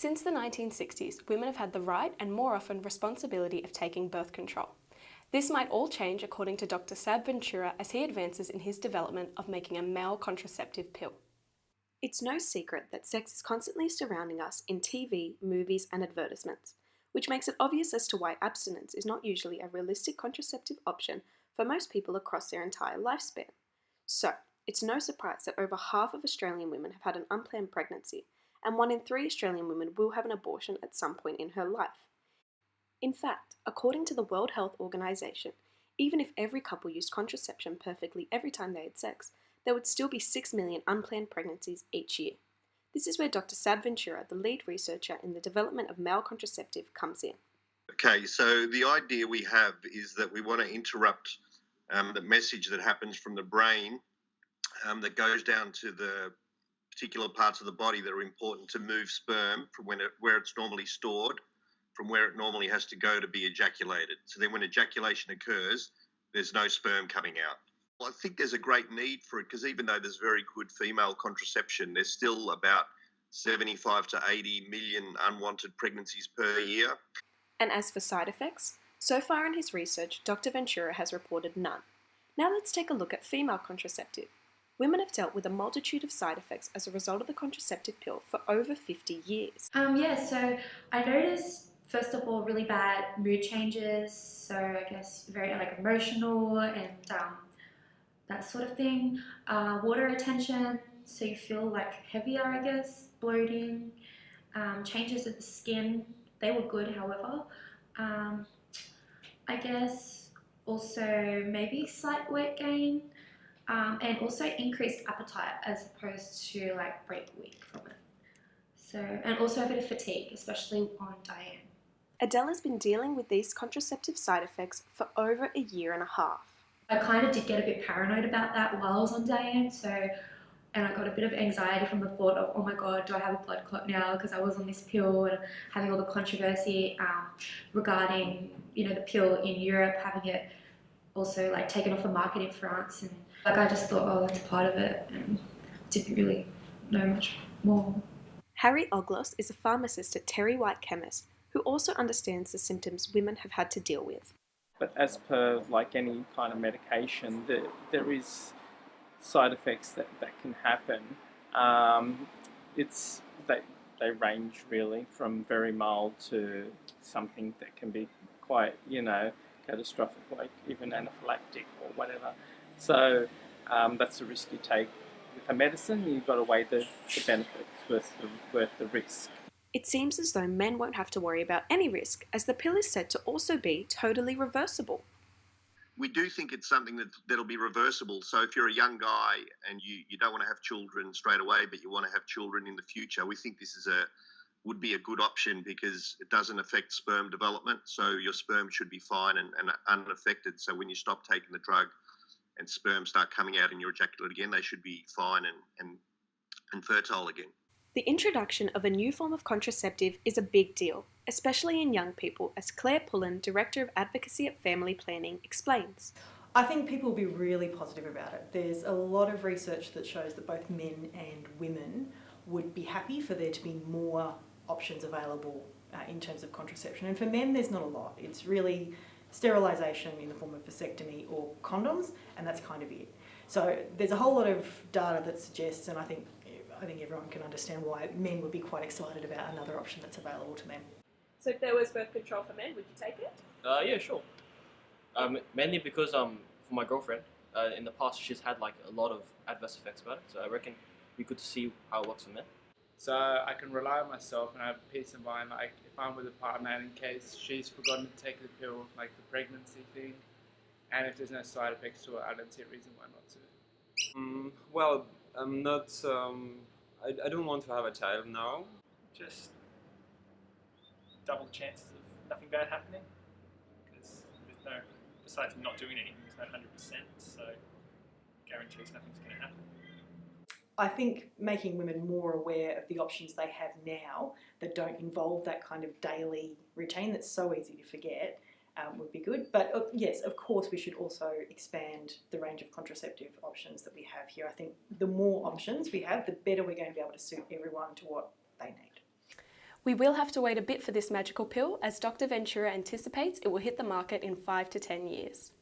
Since the 1960s, women have had the right and more often responsibility of taking birth control. This might all change according to Dr. Sab Ventura as he advances in his development of making a male contraceptive pill. It's no secret that sex is constantly surrounding us in TV, movies, and advertisements, which makes it obvious as to why abstinence is not usually a realistic contraceptive option for most people across their entire lifespan. So, it's no surprise that over half of Australian women have had an unplanned pregnancy, and 1 in 3 Australian women will have an abortion at some point in her life. In fact, according to the World Health Organization, even if every couple used contraception perfectly every time they had sex, there would still be 6 million unplanned pregnancies each year. This is where Dr. Sab Ventura, the lead researcher in the development of male contraceptive, comes in. Okay, so the idea we have is that we want to interrupt the message that happens from the brain that goes down to the particular parts of the body that are important to move sperm from where it's normally stored, from where it normally has to go to be ejaculated. So then when ejaculation occurs, there's no sperm coming out. Well, I think there's a great need for it because even though there's very good female contraception, there's still about 75 to 80 million unwanted pregnancies per year. And as for side effects, so far in his research, Dr. Ventura has reported none. Now let's take a look at female contraceptive. Women have dealt with a multitude of side effects as a result of the contraceptive pill for over 50 years. So I noticed, first of all, really bad mood changes, so I guess very emotional and that sort of thing. Water retention, so you feel heavier, I guess, bloating, changes in the skin, they were good, however. I guess also maybe slight weight gain, and also increased appetite as opposed to break weak from it. So, and also a bit of fatigue, especially on Diane. Adele has been dealing with these contraceptive side effects for over a year and a half. I kind of did get a bit paranoid about that while I was on Diane, and I got a bit of anxiety from the thought of, oh my god, do I have a blood clot now because I was on this pill, and having all the controversy regarding the pill in Europe, having it also taken off the market in France, and I just thought, oh, that's part of it, and didn't really know much more. Harry Oglos is a pharmacist at Terry White Chemist who also understands the symptoms women have had to deal with. But as per any kind of medication, there is side effects that can happen. They range really from very mild to something that can be quite catastrophic, like even anaphylactic or whatever. So that's the risk you take with a medicine. You've got to weigh the benefits worth the risk. It seems as though men won't have to worry about any risk, as the pill is said to also be totally reversible. We do think it's something that'll be reversible. So if you're a young guy and you don't want to have children straight away, but you want to have children in the future, we think this would be a good option because it doesn't affect sperm development. So your sperm should be fine and unaffected. So when you stop taking the drug and sperm start coming out in your ejaculate again, they should be fine and fertile again. The introduction of a new form of contraceptive is a big deal, especially in young people, as Claire Pullen, Director of Advocacy at Family Planning, explains. I think people will be really positive about it. There's a lot of research that shows that both men and women would be happy for there to be more options available in terms of contraception. And for men, there's not a lot. It's really sterilisation in the form of vasectomy or condoms, and that's kind of it. So there's a whole lot of data that suggests, and I think everyone can understand why men would be quite excited about another option that's available to them. So if there was birth control for men, would you take it? Yeah, sure. Mainly because for my girlfriend, in the past she's had a lot of adverse effects about it. So I reckon it'd be good to see how it works for men. So I can rely on myself and have peace of mind. If I'm with a partner, and in case she's forgotten to take the pill, the pregnancy thing, and if there's no side effects to it, I don't see a reason why not to. Well, I'm not. I don't want to have a child now. Just double the chances of nothing bad happening, because besides not doing anything, there's no 100%, so guarantees nothing's going to happen. I think making women more aware of the options they have now that don't involve that kind of daily routine that's so easy to forget would be good. But yes, of course, we should also expand the range of contraceptive options that we have here. I think the more options we have, the better we're going to be able to suit everyone to what they need. We will have to wait a bit for this magical pill, as Dr. Ventura anticipates it will hit the market in 5 to 10 years.